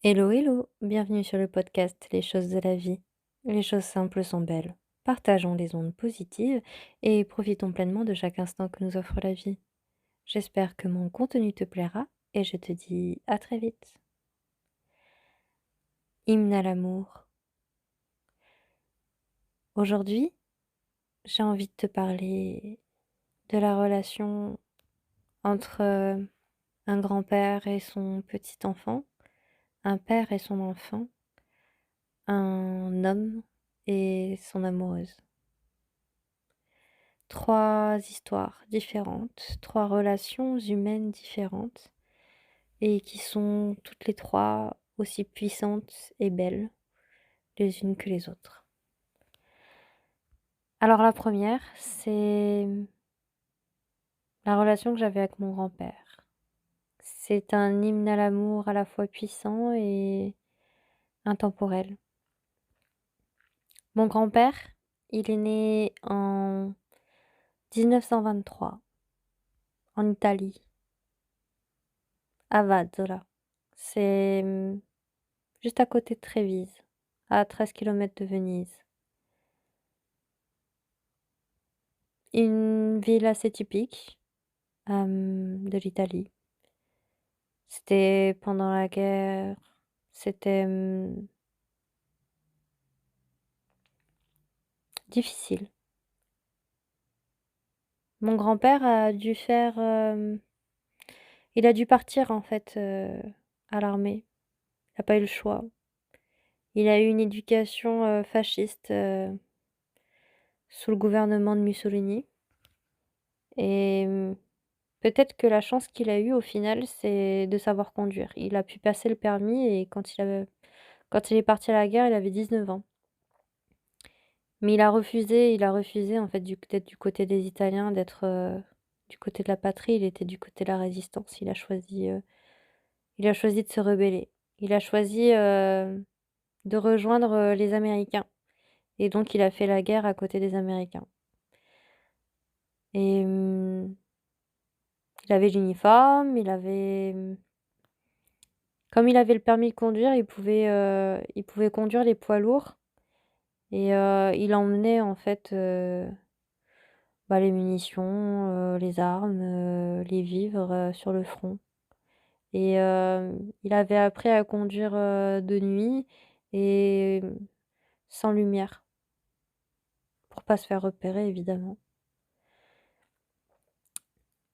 Hello, hello, bienvenue sur le podcast Les choses de la vie. Les choses simples sont belles. Partageons les ondes positives et profitons pleinement de chaque instant que nous offre la vie. J'espère que mon contenu te plaira et je te dis à très vite. Hymne à l'amour. Aujourd'hui, j'ai envie de te parler de la relation entre un grand-père et son petit enfant, un père et son enfant, un homme et son amoureuse. Trois histoires différentes, trois relations humaines différentes et qui sont toutes les trois aussi puissantes et belles les unes que les autres. Alors la première, c'est la relation que j'avais avec mon grand-père. C'est un hymne à l'amour à la fois puissant et intemporel. Mon grand-père, il est né en 1923 en Italie, à Vadzola. C'est juste à côté de Trévise, à 13 kilomètres de Venise. Une ville assez typique, de l'Italie. C'était pendant la guerre, c'était, difficile. Mon grand-père a dû faire, il a dû partir en fait, à l'armée. Il a pas eu le choix. Il a eu une éducation, fasciste, sous le gouvernement de Mussolini et peut-être que la chance qu'il a eue au final, c'est de savoir conduire. Il a pu passer le permis et quand il est parti à la guerre, il avait 19 ans. Mais il a refusé en fait d'être du côté des Italiens, d'être, du côté de la patrie. Il était du côté de la résistance. Il a choisi de se rebeller. Il a choisi, de rejoindre, les Américains et donc il a fait la guerre à côté des Américains et il avait l'uniforme, comme il avait le permis de conduire, il pouvait conduire les poids lourds et il emmenait en fait, les munitions, les armes, les vivres, sur le front et il avait appris à conduire, de nuit et sans lumière pour pas se faire repérer évidemment.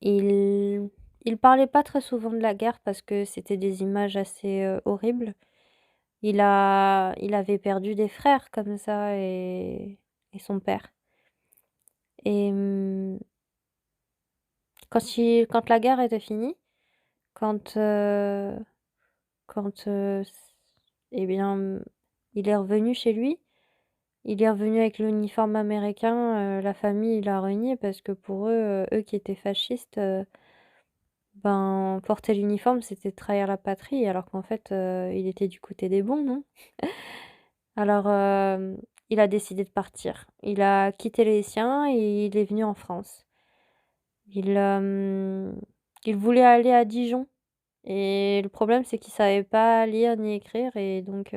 Il il parlait pas très souvent de la guerre parce que c'était des images assez, horribles. Il avait perdu des frères comme ça et son père et quand la guerre était finie, quand, quand, s et bien, il est revenu chez lui. Il est revenu avec l'uniforme américain, la famille l'a renié parce que pour eux, eux qui étaient fascistes, porter l'uniforme, c'était trahir la patrie alors qu'en fait, il était du côté des bons, non? Alors, il a décidé de partir. Il a quitté les siens et il est venu en France. Il, il voulait aller à Dijon et le problème, c'est qu'il savait pas lire ni écrire et donc,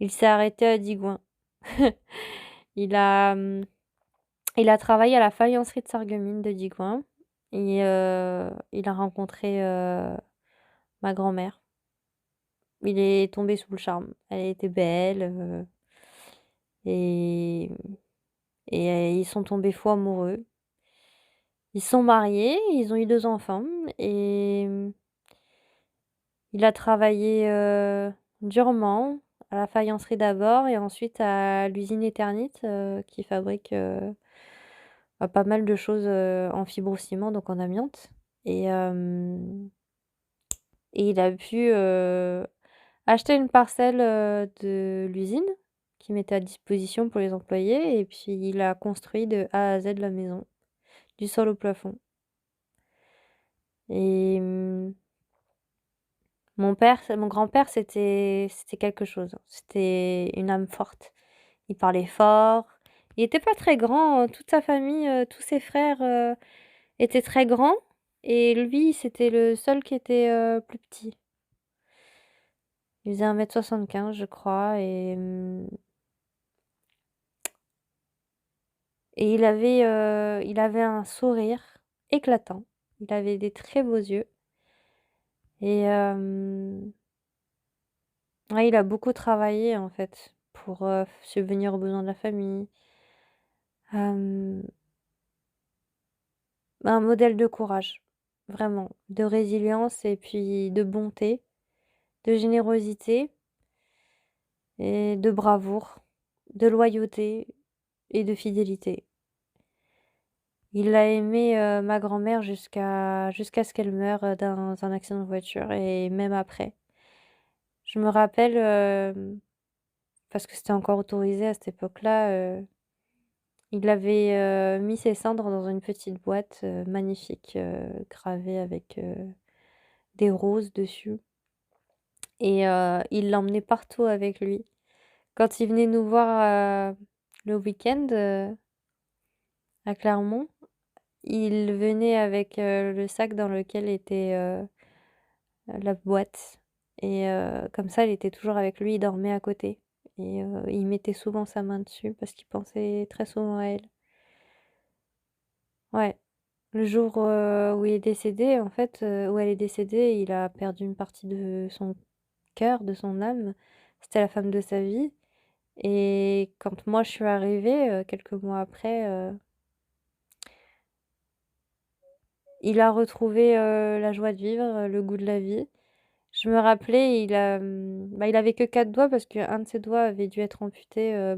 il s'est arrêté à Digoin. Il a, il a travaillé à la faïencerie de Sarreguemines de Digoin et il a rencontré, ma grand-mère. Il est tombé sous le charme. Elle était belle, et ils sont tombés fous amoureux. Ils se sont mariés, ils ont eu 2 enfants et il a travaillé, durement à la faïencerie d'abord et ensuite à l'usine Eternit, qui fabrique, pas mal de choses, en fibrociment, donc en amiante et il a pu, acheter une parcelle, de l'usine qu'il mettait à disposition pour les employés et puis il a construit de A à Z la maison, du sol au plafond et mon grand-père, c'était quelque chose. C'était une âme forte. Il parlait fort. Il était pas très grand, toute sa famille, tous ses frères, étaient très grands et lui, c'était le seul qui était, plus petit. Il faisait 1,75 m je crois et il avait un sourire éclatant. Il avait des très beaux yeux et ouais, il a beaucoup travaillé en fait pour, subvenir aux besoins de la famille. Hem, un modèle de courage, vraiment, de résilience et puis de bonté, de générosité et de bravoure, de loyauté et de fidélité. Il a aimé, ma grand-mère jusqu'à ce qu'elle meure, dans un accident de voiture et même après. Je me rappelle, parce que c'était encore autorisé à cette époque-là, il avait, mis ses cendres dans une petite boîte, magnifique, gravée avec, des roses dessus et il l'emmenait partout avec lui. Quand il venait nous voir, le week-end, à Clermont, il venait avec, le sac dans lequel était, la boîte et comme ça, elle était toujours avec lui, il dormait à côté et il mettait souvent sa main dessus parce qu'il pensait très souvent à elle. Ouais, le jour, où il est décédé, en fait, où elle est décédée, il a perdu une partie de son cœur, de son âme. C'était la femme de sa vie et quand moi je suis arrivée, quelques mois après, il a retrouvé, la joie de vivre, le goût de la vie. Je me rappelais, il avait que 4 doigts parce qu'un de ses doigts avait dû être amputé,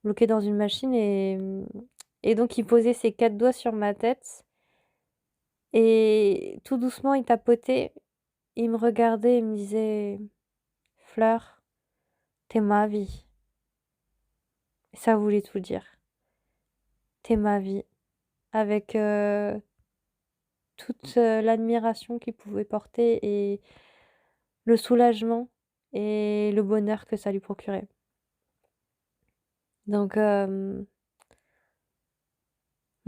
bloqué dans une machine et donc il posait ses 4 doigts sur ma tête et tout doucement il tapotait, il me regardait et il me disait: «Fleur, tu ma vie» et ça voulait tout dire. «Tu ma vie» avec, toute, l'admiration qu'il pouvait porter et le soulagement et le bonheur que ça lui procurait. Donc mon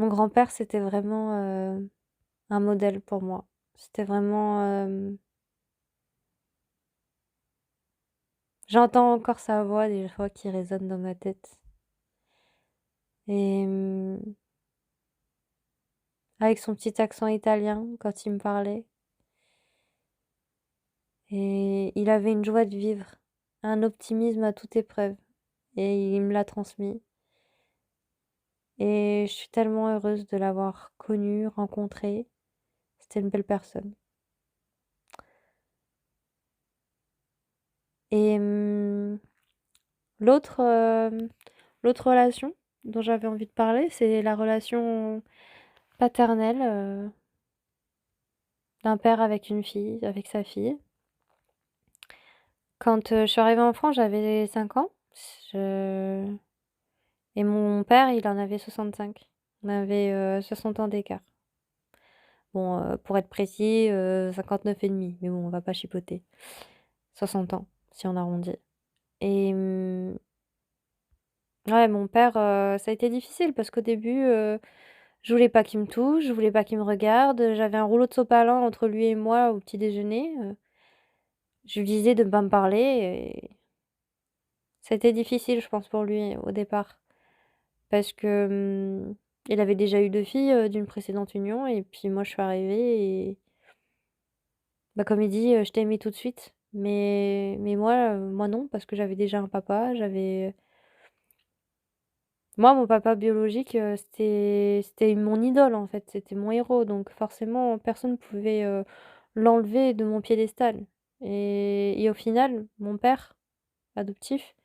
grand-père, c'était vraiment, un modèle pour moi. C'était vraiment, j'entends encore sa voix des fois qui résonne dans ma tête et avec son petit accent italien quand il me parlait et il avait une joie de vivre, un optimisme à toute épreuve et il me l'a transmis et je suis tellement heureuse de l'avoir connu, rencontré. C'était une belle personne et l'autre, l'autre relation dont j'avais envie de parler, c'est la relation paternelle, d'un père avec une fille, avec sa fille. Quand, je suis arrivée en France, j'avais 5 ans, je et mon père, il en avait 65. On avait, 60 ans d'écart. Bon, pour être précis, 59 et demi, mais bon, on va pas chipoter. 60 ans, si on arrondit et ouais, mon père, ça a été difficile parce qu'au début, je voulais pas qu'il me touche, je voulais pas qu'il me regarde, j'avais un rouleau de sopalin entre lui et moi au petit déjeuner, je lui disais de ne pas me parler et c'était difficile, je pense, pour lui au départ parce que, il avait déjà eu 2 filles, d'une précédente union et puis moi je suis arrivée et bah, comme il dit, «Je t'ai aimé tout de suite». Mais moi non parce que j'avais déjà un papa, moi mon papa biologique, c'était mon idole en fait, c'était mon héros donc forcément personne ne pouvait, l'enlever de mon piédestal et au final, mon père adoptif,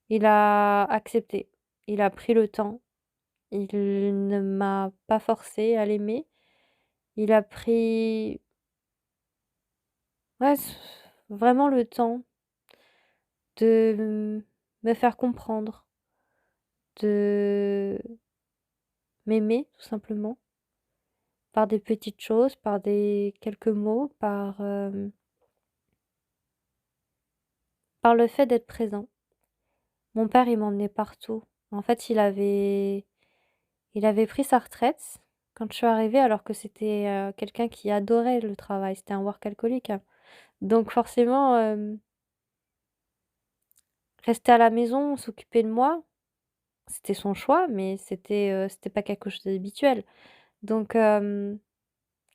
il a accepté. Il a pris le temps. Il ne m'a pas forcée à l'aimer. Il a pris, ouais, vraiment le temps de me faire comprendre, de m'aimer tout simplement, par des petites choses, par des quelques mots, par le fait d'être présent. Mon père, il m'emmenait partout. En fait, il avait pris sa retraite quand je suis arrivée alors que c'était, quelqu'un qui adorait le travail, c'était un workaholic, hein. Donc forcément, rester à la maison, s'occuper de moi, c'était son choix, mais c'était pas quelque chose d'habituel. Donc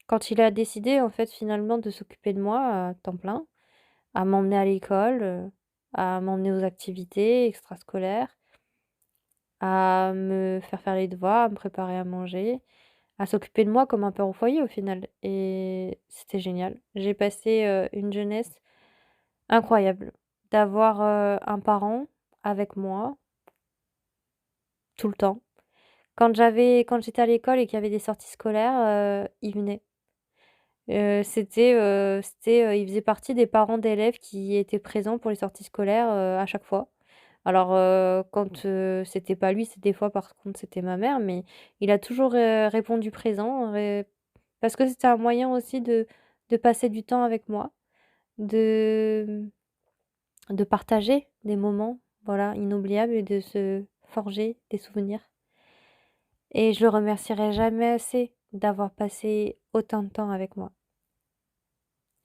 quand il a décidé, en fait, finalement de s'occuper de moi à temps plein, à m'emmener à l'école, à m'emmener aux activités extrascolaires, à me faire les devoirs, à me préparer à manger, à s'occuper de moi comme un père au foyer, au final et c'était génial. J'ai passé, une jeunesse incroyable d'avoir, un parent avec moi tout le temps. Quand j'étais à l'école et qu'il y avait des sorties scolaires, il venait. Il faisait partie des parents d'élèves qui étaient présents pour les sorties scolaires, à chaque fois. Alors, quand, c'était pas lui, c'est des fois par contre c'était ma mère, mais il a toujours, répondu présent, parce que c'était un moyen aussi de passer du temps avec moi, de, de partager des moments, voilà, inoubliables et de se forger des souvenirs et je le remercierai jamais assez d'avoir passé autant de temps avec moi.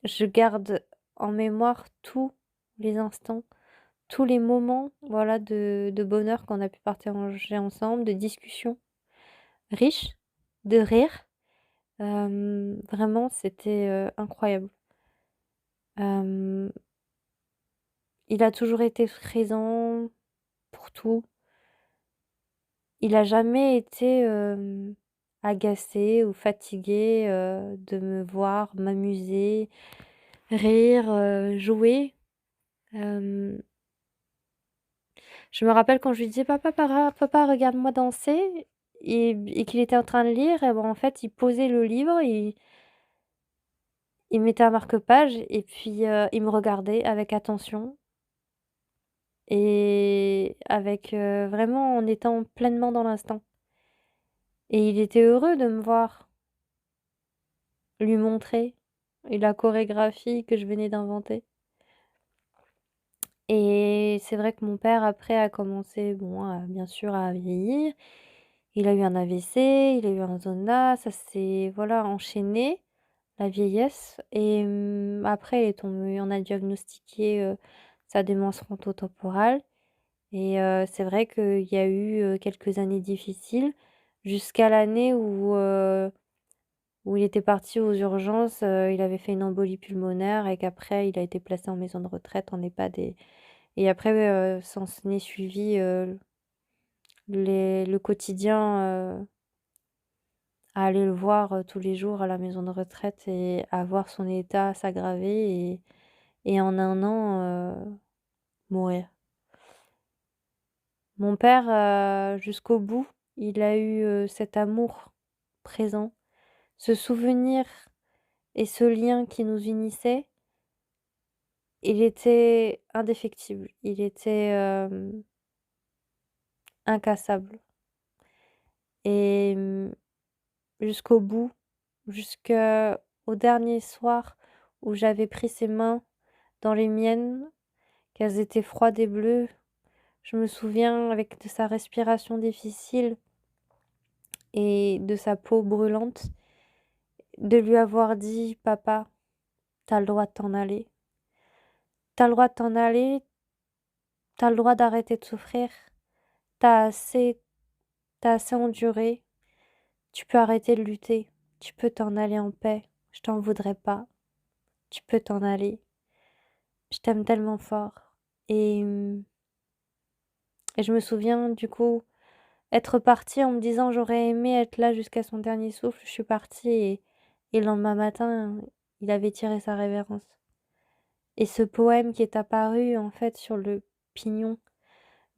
Je garde en mémoire tous les instants, tous les moments, voilà, de bonheur qu'on a pu partager ensemble, de discussions riches, de rires. Vraiment, c'était, incroyable. Hem, il a toujours été présent pour tout. Il a jamais été, agacé ou fatigué, de me voir m'amuser, rire, jouer. Hem Je me rappelle quand je lui disais: Papa, regarde-moi danser» et qu'il était en train de lire et ben, en fait, il posait le livre, il mettait un marque-page et puis, il me regardait avec attention et avec, vraiment en étant pleinement dans l'instant et il était heureux de me voir lui montrer la chorégraphie que je venais d'inventer et c'est vrai que mon père après a commencé, bon, bien sûr à vieillir. Il a eu un AVC, il a eu un zona, ça s'est, voilà, enchaîné, la vieillesse et après il est tombé on a diagnostiqué, sa démence frontotemporale et c'est vrai qu'il y a eu, quelques années difficiles jusqu'à l'année où il était parti aux urgences, il avait fait une embolie pulmonaire et qu'après il a été placé en maison de retraite, en EHPAD et après, s'en est suivi, le quotidien, à aller le voir, tous les jours à la maison de retraite et à voir son état s'aggraver et en un an, mourir. Mon père, jusqu'au bout, il a eu, cet amour présent, ce souvenir et ce lien qui nous unissait, il était indéfectible, il était, incassable et jusqu'au bout, jusqu'au dernier soir où j'avais pris ses mains dans les miennes, qu'elles étaient froides et bleues. Je me souviens avec de sa respiration difficile et de sa peau brûlante, de lui avoir dit: «Papa, t'as le droit de t'en aller. T'as le droit de t'en aller, t'as le droit d'arrêter de souffrir. T'as assez t'as assez enduré. Tu peux arrêter de lutter. Tu peux t'en aller en paix. Je t'en voudrais pas. Tu peux t'en aller. Je t'aime tellement fort» et et je me souviens du coup être partie en me disant: «J'aurais aimé être là jusqu'à son dernier souffle». Je suis partie et le lendemain matin, il avait tiré sa révérence et ce poème qui est apparu, en fait, sur le pignon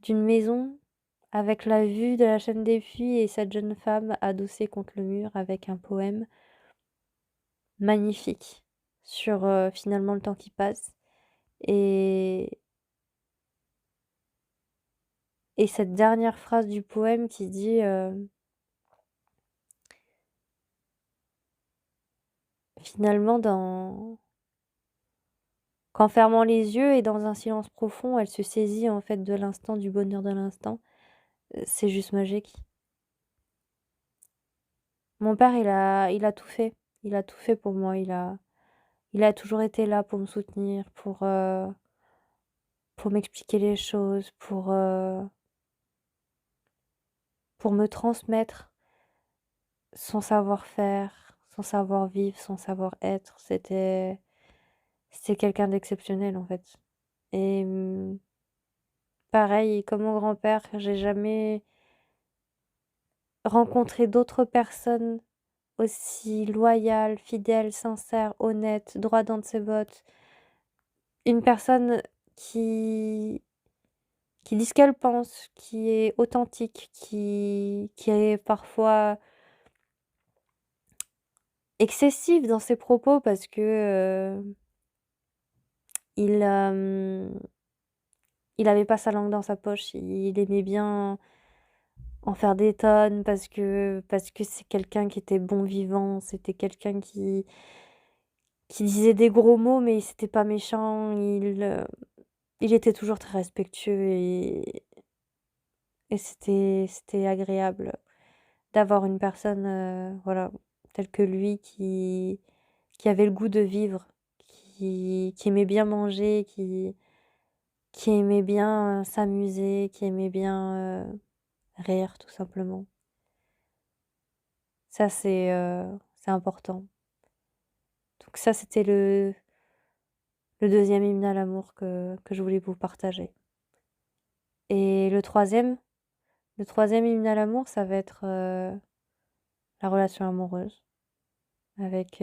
d'une maison avec la vue de la chaîne des Puys et cette jeune femme adossée contre le mur avec un poème magnifique sur, finalement le temps qui passe et et cette dernière phrase du poème qui dit, finalement dans qu'en fermant les yeux et dans un silence profond, elle se saisit en fait de l'instant, du bonheur de l'instant, c'est juste magique. Mon père, il a tout fait. Il a tout fait pour moi. Il a toujours été là pour me soutenir, pour m'expliquer les choses, pour me transmettre son savoir-faire, son savoir-vivre, son savoir-être. C'était quelqu'un d'exceptionnel, en fait. Et pareil, comme mon grand-père, j'ai jamais rencontré d'autres personnes aussi loyales, fidèles, sincères, honnêtes, droit dans ses bottes. Une personne qui qui dit ce qu'elle pense, qui est authentique, qui est parfois excessive dans ses propos parce que, il, il avait pas sa langue dans sa poche. Il aimait bien en faire des tonnes parce que c'est quelqu'un qui était bon vivant, c'était quelqu'un qui disait des gros mots, mais c'était pas méchant. Il était toujours très respectueux et c'était agréable d'avoir une personne, voilà, telle que lui qui avait le goût de vivre, qui aimait bien manger, qui aimait bien, s'amuser, qui aimait bien, rire tout simplement. Ça c'est important. Donc ça c'était le 2e hymne à l'amour que je voulais vous partager. Et le troisième hymne à l'amour, ça va être, la relation amoureuse avec,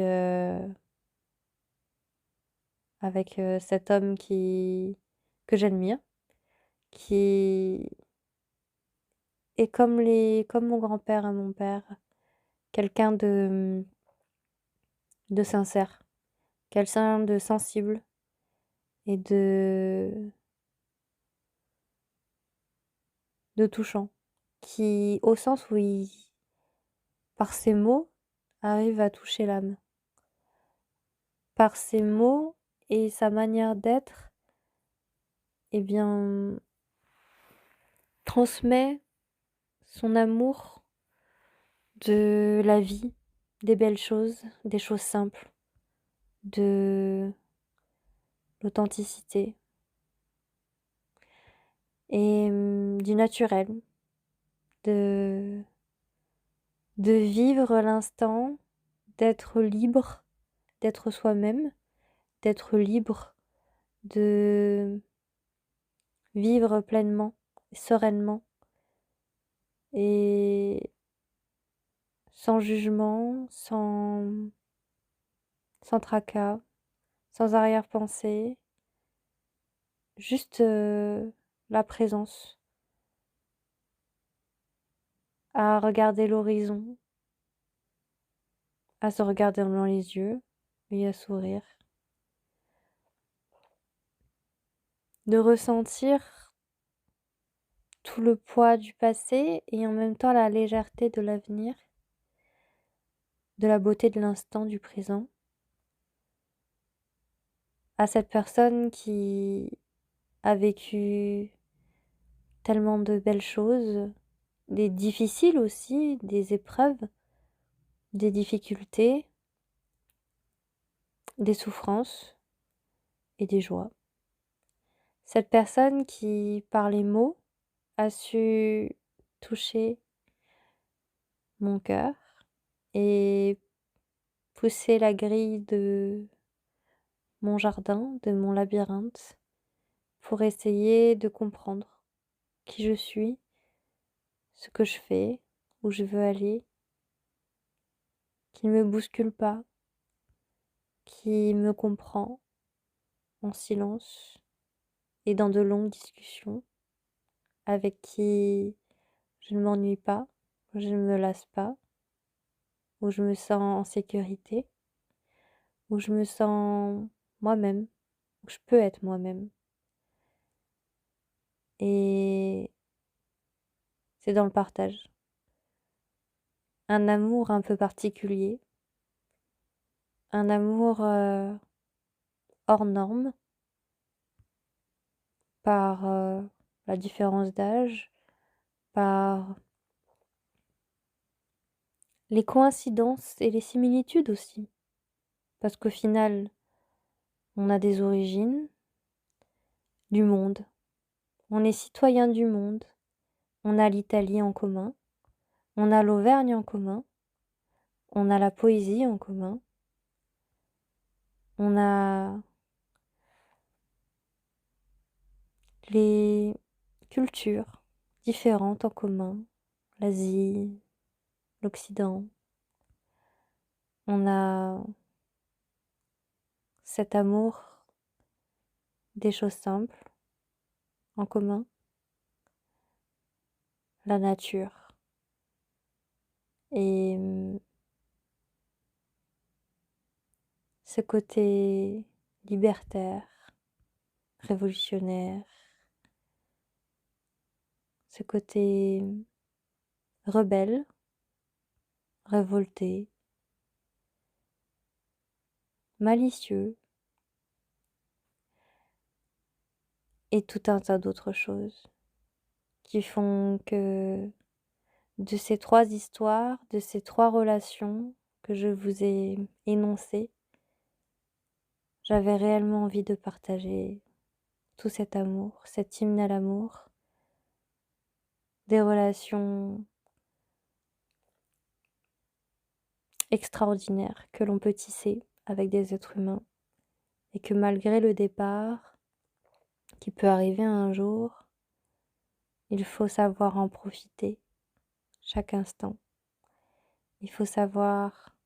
cet homme que j'admire, qui est comme mon grand-père et mon père, quelqu'un de sincère, quelqu'un de sensible et de touchant, qui au sens où par ses mots, arrive à toucher l'âme. Par ses mots et sa manière d'être, eh bien, transmet son amour de la vie, des belles choses, des choses simples, de l'authenticité et du naturel, de vivre l'instant, d'être libre, d'être soi-même, d'être libre de vivre pleinement, sereinement et sans jugement, sans tracas, sans arrière-pensée, juste, la présence, à regarder l'horizon, à se regarder dans les yeux et à sourire. De ressentir tout le poids du passé et en même temps la légèreté de l'avenir, de la beauté de l'instant du présent. À cette personne qui a vécu tellement de belles choses, des difficiles aussi, des épreuves, des difficultés, des souffrances et des joies. Cette personne qui, par les mots, a su toucher mon cœur et pousser la grille de mon jardin, de mon labyrinthe, pour essayer de comprendre qui je suis, ce que je fais, où je veux aller, qui ne me bouscule pas, qui me comprend en silence et dans de longues discussions, avec qui je ne m'ennuie pas, je ne me lasse pas, où je me sens en sécurité, où je me sens moi-même, où je peux être moi-même. Et c'est dans le partage. Un amour un peu particulier, un amour hors norme par la différence d'âge, par les coïncidences et les similitudes aussi. Parce qu'au final, On a des origines, du monde. On est citoyen du monde. On a l'Italie en commun. On a l'Auvergne en commun. On a la poésie en commun. On a les cultures différentes en commun. L'Asie, l'Occident. On a cet amour des choses simples en commun. La nature. Et ce côté libertaire, révolutionnaire, ce côté rebelle, révolté, malicieux, et tout un tas d'autres choses qui font que de ces 3 histoires, de ces 3 relations que je vous ai énoncées, j'avais réellement envie de partager tout cet amour, cet hymne à l'amour, des relations extraordinaires que l'on peut tisser avec des êtres humains et que malgré le départ qui peut arriver un jour, il faut savoir en profiter chaque instant. Il faut savoir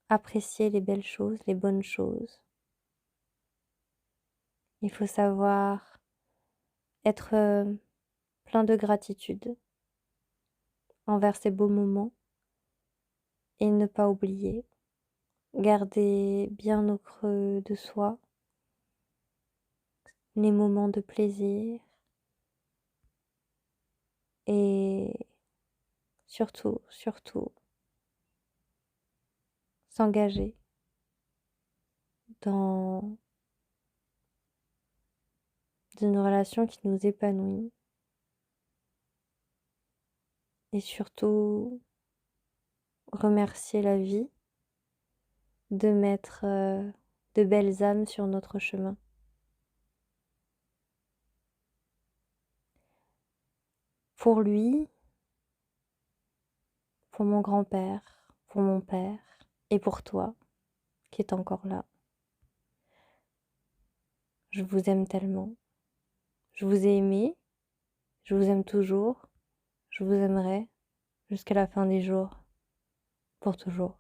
apprécier les belles choses, les bonnes choses. Il faut savoir être plein de gratitude envers ces beaux moments et ne pas oublier. Garder bien au creux de soi les moments de plaisir et surtout, surtout, s'engager dans une relation qui nous épanouit et surtout remercier la vie de mettre de belles âmes sur notre chemin. Pour lui, pour mon grand-père, pour mon père et pour toi qui est encore là. Je vous aime tellement. Je vous ai aimé, je vous aime toujours, je vous aimerai jusqu'à la fin des jours, pour toujours.